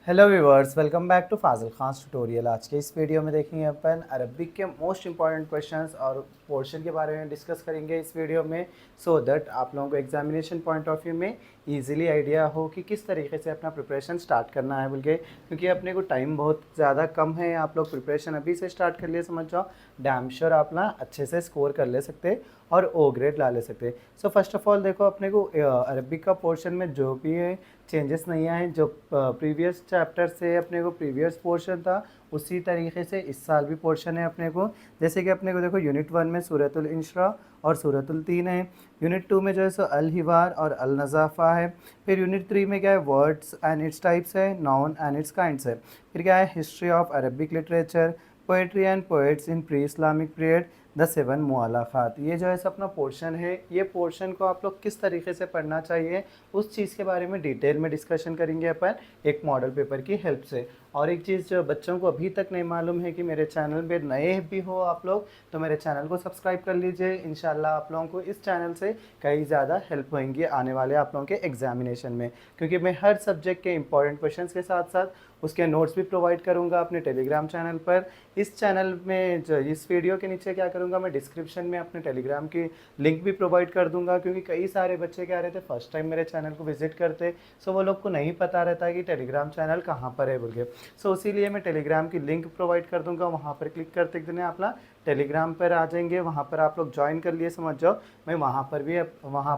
Hello viewers, welcome back to Fazil Khan tutorial. आज के इस वीडियो में देखेंगे अपन अरबिक के मोस्ट इंपॉर्टेंट क्वेश्चंस और पोर्शन के बारे में डिस्कस करेंगे इस वीडियो में, सो दैट आप लोगों को एग्जामिनेशन पॉइंट ऑफ व्यू में इजीली आइडिया हो कि किस तरीके से अपना प्रिपरेशन स्टार्ट करना है बोल के। क्योंकि अपने को टाइम बहुत ज़्यादा कम है, आप लोग प्रिपरेशन अभी से स्टार्ट कर लिए समझ जाओ, डैम श्योर आप ना अच्छे से स्कोर कर ले सकते और ओ ग्रेड ला ले सकते। सो फर्स्ट ऑफ ऑल देखो, अपने को अरबिक का पोर्शन में जो भी है चेंजेस नहीं आए। जो प्रीवियस चैप्टर से अपने को प्रीवियस पोर्शन था उसी तरीके से इस साल भी पोर्शन है अपने को। जैसे कि अपने को देखो यूनिट 1 में सूरतुल इंशरा और सूरतुल 3 है। यूनिट 2 में जो है सो अल हिवार और अल नज़ाफ़ा है। फिर यूनिट 3 में क्या है, वर्ड्स एंड इट्स टाइप्स है, नाउन एंड इट्स काइंड्स है। फिर क्या है, history of Arabic literature, poetry and poets in pre Islamic period, the 7 मुअल्लफ़ात। ये जो है सो अपना पोर्शन है। ये पोर्शन को आप लोग किस तरीके से पढ़ना चाहिए उस चीज़ के बारे में डिटेल में डिस्कशन करेंगे अपन एक मॉडल पेपर की हेल्प से। और एक चीज़ जो बच्चों को अभी तक नहीं मालूम है कि मेरे चैनल पे नए भी हो आप लोग, तो मेरे चैनल को सब्सक्राइब कर लीजिए। इंशाल्लाह आप लोगों को इस चैनल से कई ज़्यादा हेल्प होंगी आने वाले आप लोगों के एग्जामिनेशन में। क्योंकि मैं हर सब्जेक्ट के इंपॉर्टेंट क्वेश्चंस के साथ साथ उसके नोट्स भी प्रोवाइड करूंगा अपने टेलीग्राम चैनल पर। इस चैनल में जो इस वीडियो के नीचे क्या करूंगा, मैं डिस्क्रिप्शन में अपने टेलीग्राम की लिंक भी प्रोवाइड कर दूंगा। क्योंकि कई सारे बच्चे क्या रहते फर्स्ट टाइम मेरे चैनल को विजिट करते, सो वो लोग को नहीं पता रहता है कि टेलीग्राम चैनल कहाँ पर है बोल के। सो इसीलिए मैं टेलीग्राम की लिंक प्रोवाइड कर दूंगा, वहाँ पर क्लिक करते दिन अपना टेलीग्राम पर आ जाएंगे, वहाँ पर आप लोग ज्वाइन कर लिए समझ जाओ। मैं वहाँ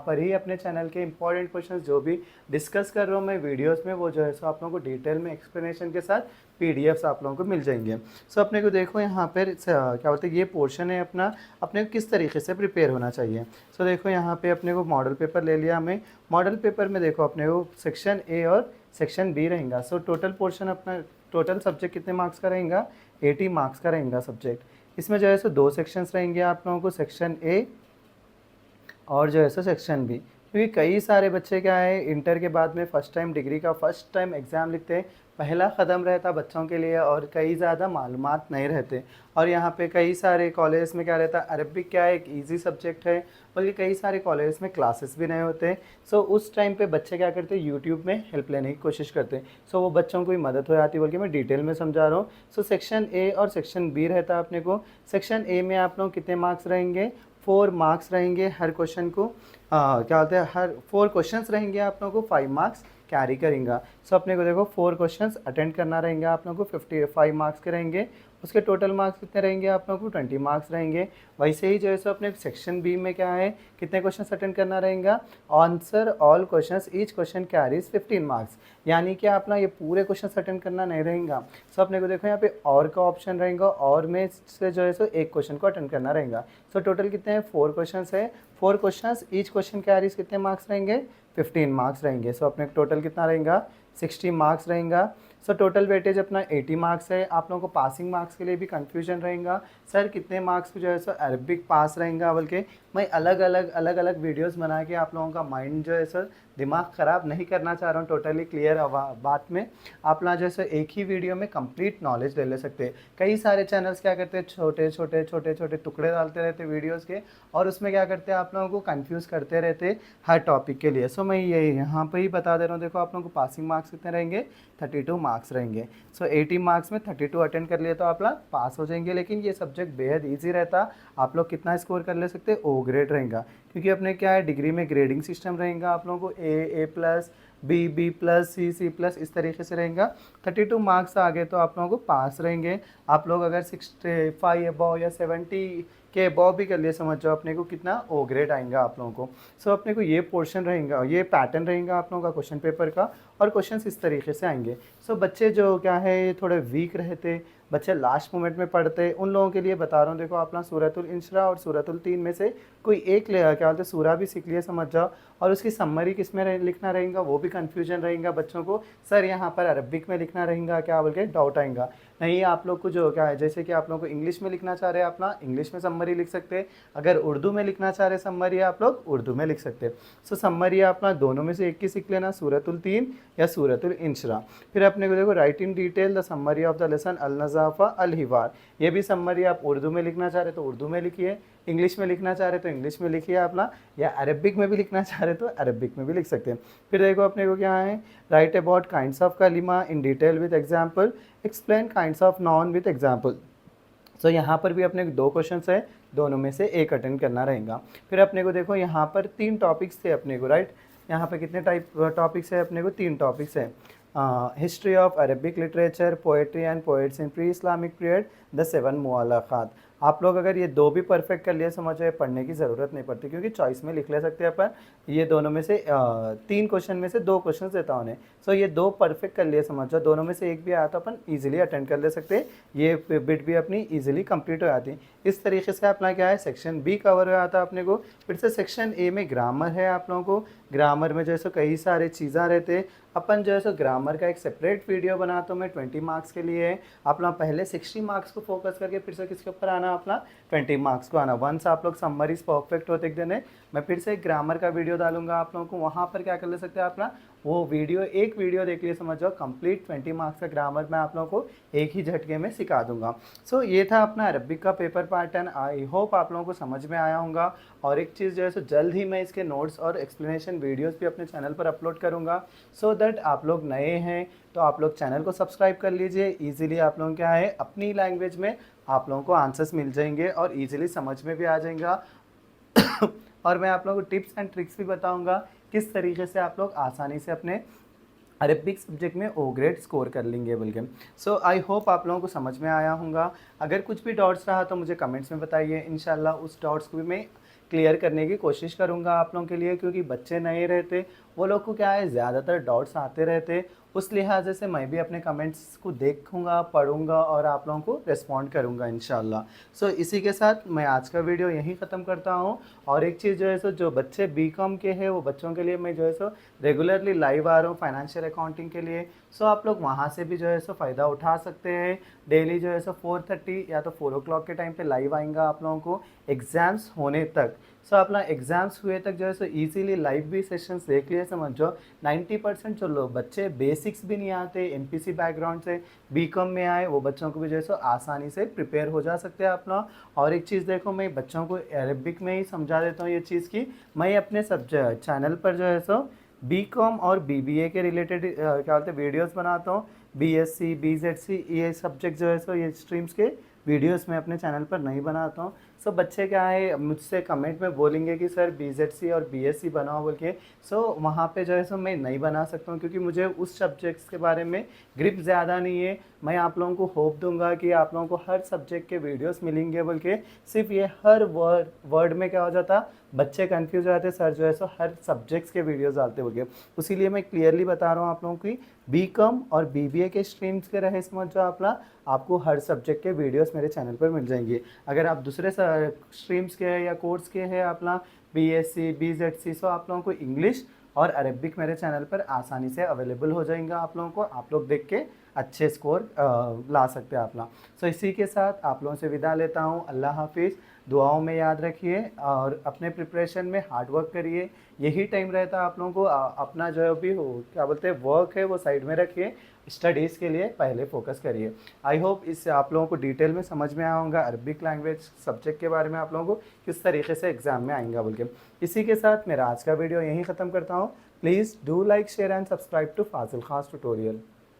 पर ही अपने चैनल के इंपॉर्टेंट क्वेश्चंस जो भी डिस्कस कर रहा हूँ मैं वीडियोस में, वो जो है सो आप लोगों को डिटेल में एक्सप्लेनेशन के साथ पीडीएफ्स आप लोगों को मिल जाएंगे। सो अपने को देखो यहाँ पर क्या बोलते हैं, ये पोर्शन है अपना, अपने को किस तरीके से प्रिपेयर होना चाहिए। सो देखो यहाँ पे अपने को मॉडल पेपर ले लिया हमें। मॉडल पेपर में देखो अपने को सेक्शन ए और सेक्शन बी रहेगा। सो टोटल पोर्शन अपना, टोटल सब्जेक्ट कितने मार्क्स का रहेगा, 80 मार्क्स का रहेगा सब्जेक्ट। इसमें जो है सो दो सेक्शंस रहेंगे आप लोगों को, सेक्शन ए और जो है सो सेक्शन बी। क्योंकि कई सारे बच्चे क्या है इंटर के बाद में फ़र्स्ट टाइम डिग्री का फ़र्स्ट टाइम एग्ज़ाम लिखते हैं, पहला कदम रहता बच्चों के लिए और कई ज़्यादा मालूमात नहीं रहते। और यहाँ पे कई सारे कॉलेज में क्या रहता है, अरबिक क्या है एक इजी सब्जेक्ट है, बल्कि कई सारे कॉलेज में क्लासेस भी नहीं होते। सो उस टाइम पे बच्चे क्या करते हैं, यूट्यूब में हेल्प लेने की कोशिश करते हैं। सो वो बच्चों को भी मदद हो जाती है, बल्कि मैं डिटेल में समझा रहा हूँ। सो सेक्शन ए और सेक्शन बी रहता है अपने को। सेक्शन ए में आप लोग कितने मार्क्स रहेंगे, 4 मार्क्स रहेंगे हर क्वेश्चन को। क्या होता है, हर 4 क्वेश्चंस रहेंगे आप लोगों को 5 मार्क्स कैरी करेंगे। सो अपने को देखो 4 क्वेश्चंस अटेंड करना रहेंगे आप लोगों को, 55 मार्क्स के रहेंगे। उसके टोटल मार्क्स कितने रहेंगे आप लोगों को, 20 मार्क्स रहेंगे। वैसे ही जो है सो अपने सेक्शन बी में क्या है, कितने क्वेश्चंस अटेंड करना रहेगा, answer all questions, each question carries 15 marks. यानी कि अपना ये पूरे क्वेश्चन अटेंड करना नहीं रहेगा। सो अपने को देखो यहाँ पे और का ऑप्शन रहेगा, और में से जो है सो एक क्वेश्चन को अटेंड करना रहेगा। सो टोटल कितने हैं, 4 क्वेश्चन है, 4 क्वेश्चन, ईच क्वेश्चन कैरीज कितने मार्क्स रहेंगे, 15 मार्क्स रहेंगे। सो अपने टोटल कितना रहेगा, 60 मार्क्स रहेगा। सो टोटल वेटेज अपना 80 मार्क्स है। आप लोगों को पासिंग मार्क्स के लिए भी कंफ्यूजन रहेगा, सर कितने मार्क्स जो है सो अरबिक पास रहेगा, बल्कि मैं अलग अलग वीडियोस बना के आप लोगों का माइंड जो है सर दिमाग ख़राब नहीं करना चाह रहा हूँ। टोटली क्लियर बात में आप लोग जैसे एक ही वीडियो में कंप्लीट नॉलेज ले ले सकते हैं। कई सारे चैनल्स क्या करते हैं, छोटे छोटे टुकड़े डालते रहते वीडियोस के, और उसमें क्या करते हैं आप लोगों को कंफ्यूज करते रहते हर टॉपिक के लिए। सो मैं ये यहाँ पर ही बता दे रहा हूँ। देखो आप लोगों को पासिंग मार्क्स कितने रहेंगे, 32 मार्क्स रहेंगे। सो 80 मार्क्स में 32 अटेंड कर लिए तो आप लोग पास हो जाएंगे। लेकिन ये सब्जेक्ट बेहद ईजी रहता, आप लोग कितना स्कोर कर ले सकते, ओ ग्रेड रहेगा। क्योंकि अपने क्या है डिग्री में ग्रेडिंग सिस्टम रहेगा, आप लोगों को A plus, B plus, C plus, इस तरीके से रहेगा। 32 मार्क्स आ गए तो आप लोगों को पास रहेंगे। आप लोग अगर 65 अबव या 70 के अबव भी कर लिए समझ जाओ, अपने को कितना ओ ग्रेड आएगा आप लोगों को। सो अपने को ये पोर्शन रहेगा, ये पैटर्न रहेगा आप लोगों का क्वेश्चन पेपर का, और क्वेश्चंस इस तरीके से आएंगे। सो बच्चे जो क्या है थोड़े वीक रहते, बच्चे लास्ट मोमेंट में पढ़ते, उन लोगों के लिए बता रहा हूँ। देखो अपना सूरतुल इंशरा और सूरतुल 3 में से कोई एक क्या बोलते सूरा भी सीख लिया समझ जाओ, और उसकी समरी किस में लिखना रहेगा वो भी कन्फ्यूजन रहेगा बच्चों को, सर यहाँ पर अरबिक में लिखना रहेगा क्या बोल के डाउट आएगा। नहीं, आप लोग को जो क्या है, जैसे कि आप लोग को इंग्लिश में लिखना चाह रहे हैं अपना इंग्लिश में समरी लिख सकते हैं, अगर उर्दू में लिखना चाह रहे समरी आप लोग उर्दू में लिख सकते हैं। सो समरी अपना दोनों में से एक की सीख लेना, सूरतुल 3 या सूरतुल इंशरा। फिर अपने को देखो write in detail the summary of the lesson अल नज़ाफ़ा अल हिवार, ये भी समरी आप उर्दू में लिखना चाह रहे तो उर्दू में लिखिए, इंग्लिश में लिखना चाह रहे तो इंग्लिश में लिखिए अपना, या अरबिक में भी लिखना चाह रहे तो अरबिक में भी लिख सकते हैं। फिर देखो अपने को क्या है, राइट अबाउट काइंड्स ऑफ कलिमा in detail with example, explain kinds of noun with example. So यहाँ पर भी अपने को 2 क्वेश्चन है, दोनों में से एक अटेंड करना रहेगा। फिर अपने को देखो यहाँ पर 3 टॉपिक्स थे अपने को, राइट। यहाँ पर कितने टाइप टॉपिक्स है अपने को, 3 टॉपिक्स है। History of Arabic literature, poetry and poets in pre Islamic period, the 7 मुअल्लक़ात। आप लोग अगर ये 2 भी परफेक्ट कर लिए समझो, पढ़ने की ज़रूरत नहीं पड़ती, क्योंकि चॉइस में लिख ले सकते हैं अपन। ये दोनों में से 3 क्वेश्चन में से 2 क्वेश्चन देता हूँ उन्हें। सो ये 2 परफेक्ट कर लिए समझो, दोनों में से एक भी आया तो अपन ईजिली अटेंड कर ले सकते हैं, ये बिट भी अपनी ईजिली कंप्लीट हो जाती है। इस तरीके से अपना क्या है, सेक्शन बी कवर हो जाता है अपने को। फिर से सेक्शन ए में ग्रामर है आप लोगों को। ग्रामर में जो है सो कई सारे चीज़ें रहते हैं, अपन जो है सो ग्रामर का एक सेपरेट वीडियो बनाता हूँ मैं 20 मार्क्स के लिए। अपना पहले 60 मार्क्स को फोकस करके फिर से किसके ऊपर आना, अपना 20 मार्क्स को आना। वंस आप लोग समरीज परफेक्ट होते एक दिन है, मैं फिर से एक ग्रामर का वीडियो डालूंगा आप लोगों को, वहाँ पर क्या कर ले सकते हैं अपना वो वीडियो, एक वीडियो देख लिए समझ जाओ, कंप्लीट 20 मार्क्स का ग्रामर मैं आप लोगों को एक ही झटके में सिखा दूंगा। सो ये था अपना अरबिक का पेपर पार्ट 10। आई होप आप लोगों को समझ में आया होगा। और एक चीज़ जो है सो जल्द ही मैं इसके नोट्स और एक्सप्लेनेशन वीडियोस भी अपने चैनल पर अपलोड करूंगा, सो दैट आप लोग नए हैं तो आप लोग चैनल को सब्सक्राइब कर लीजिए। ईजिली आप लोगों क्या है, अपनी लैंग्वेज में आप लोगों को आंसर्स मिल जाएंगे और ईजिली समझ में भी आ जाएगा। और मैं आप लोगों को टिप्स एंड ट्रिक्स भी बताऊंगा किस तरीके से आप लोग आसानी से अपने अरबिक सब्जेक्ट में ओ ग्रेड स्कोर कर लेंगे बोल के। सो आई होप आप लोगों को समझ में आया होगा। अगर कुछ भी डाउट्स रहा तो मुझे कमेंट्स में बताइए, इंशाल्लाह उस डाउट्स को भी मैं क्लियर करने की कोशिश करूंगा आप लोगों के लिए, क्योंकि बच्चे नए रहते, वो लोग को क्या है ज़्यादातर डाउट्स आते रहते, उस लिहाजे से मैं भी अपने कमेंट्स को देखूंगा, पढ़ूंगा और आप लोगों को रिस्पॉन्ड करूंगा इंशाल्लाह। सो इसी के साथ मैं आज का वीडियो यहीं ख़त्म करता हूं। और एक चीज़ जो है सो जो बच्चे बीकॉम के हैं वो बच्चों के लिए मैं जो है सो रेगुलरली लाइव आ रहा हूँ फाइनेंशियल अकाउंटिंग के लिए। सो आप लोग वहाँ से भी जो है सो फ़ायदा उठा सकते हैं। डेली जो है सो 4:30 या तो 4 o'clock के टाइम पे लाइव आएगा आप लोगों को एग्ज़ाम्स होने तक। सो अपना एग्ज़ाम्स हुए तक जो है सो ईजीली लाइव भी सेशंस देख लिए समझो। 90% जो लोग बच्चे बेसिक्स भी नहीं आते, एमपीसी बैकग्राउंड से बीकॉम में आए, वो बच्चों को भी जो है सो आसानी से प्रिपेयर हो जा सकते हैं अपना। और एक चीज़ देखो, मैं बच्चों को अरबिक में ही समझा देता हूँ ये चीज़ की, मैं अपने सब्जेक्ट चैनल पर जो है सो बीकॉम और बीबीए के रिलेटेड क्या बोलते हैं वीडियोस बनाता हूँ। बीएससी, बीजेडसी ये सब्जेक्ट जो है सो ये स्ट्रीम्स के वीडियोस मैं अपने चैनल पर नहीं बनाता हूँ। सो बच्चे क्या है मुझसे कमेंट में बोलेंगे कि सर बीजेडसी और बीएससी बनाओ बोल के। सो वहाँ पे जो है सो मैं नहीं बना सकता हूँ, क्योंकि मुझे उस सब्जेक्ट्स के बारे में ग्रिप ज़्यादा नहीं है। मैं आप लोगों को होप दूंगा कि आप लोगों को हर सब्जेक्ट के वीडियोस मिलेंगे बोल के। सिर्फ ये हर वर्ड में क्या हो जाता, बच्चे कंफ्यूज हो जाते, सर जो है सो हर सब्जेक्ट्स के वीडियोस डालते बोल के। उसीलिए मैं क्लियरली बता रहा हूँ आप लोगों की, बीकॉम और बीबीए के स्ट्रीम्स के रहे समझ जो अपना, आपको हर सब्जेक्ट के वीडियोस मेरे चैनल पर मिल जाएंगे। अगर आप दूसरे स्ट्रीम्स के हैं या कोर्स के हैं अपना बीएससी, बीजेडसी, सो आप लोगों को इंग्लिश और अरबिक मेरे चैनल पर आसानी से अवेलेबल हो जाएगा आप लोगों को। आप लोग देख के अच्छे स्कोर ला सकते हैं अपना। सो इसी के साथ आप लोगों से विदा लेता हूँ। अल्लाह हाफिज़। दुआओं में याद रखिए और अपने प्रिपरेशन में हार्ड वर्क करिए। यही टाइम रहता है आप लोगों को अपना जो भी हो क्या बोलते हैं वर्क है वो साइड में रखिए, स्टडीज़ के लिए पहले फोकस करिए। आई होप इससे आप लोगों को डिटेल में समझ में आया होगा अरबिक लैंग्वेज सब्जेक्ट के बारे में, आप लोगों को किस तरीके से एग्जाम में आएंगा बोल के। इसी के साथ मेरा आज का वीडियो यहीं ख़त्म करता हूँ। Please do like, share and subscribe to Fazil Khas tutorial.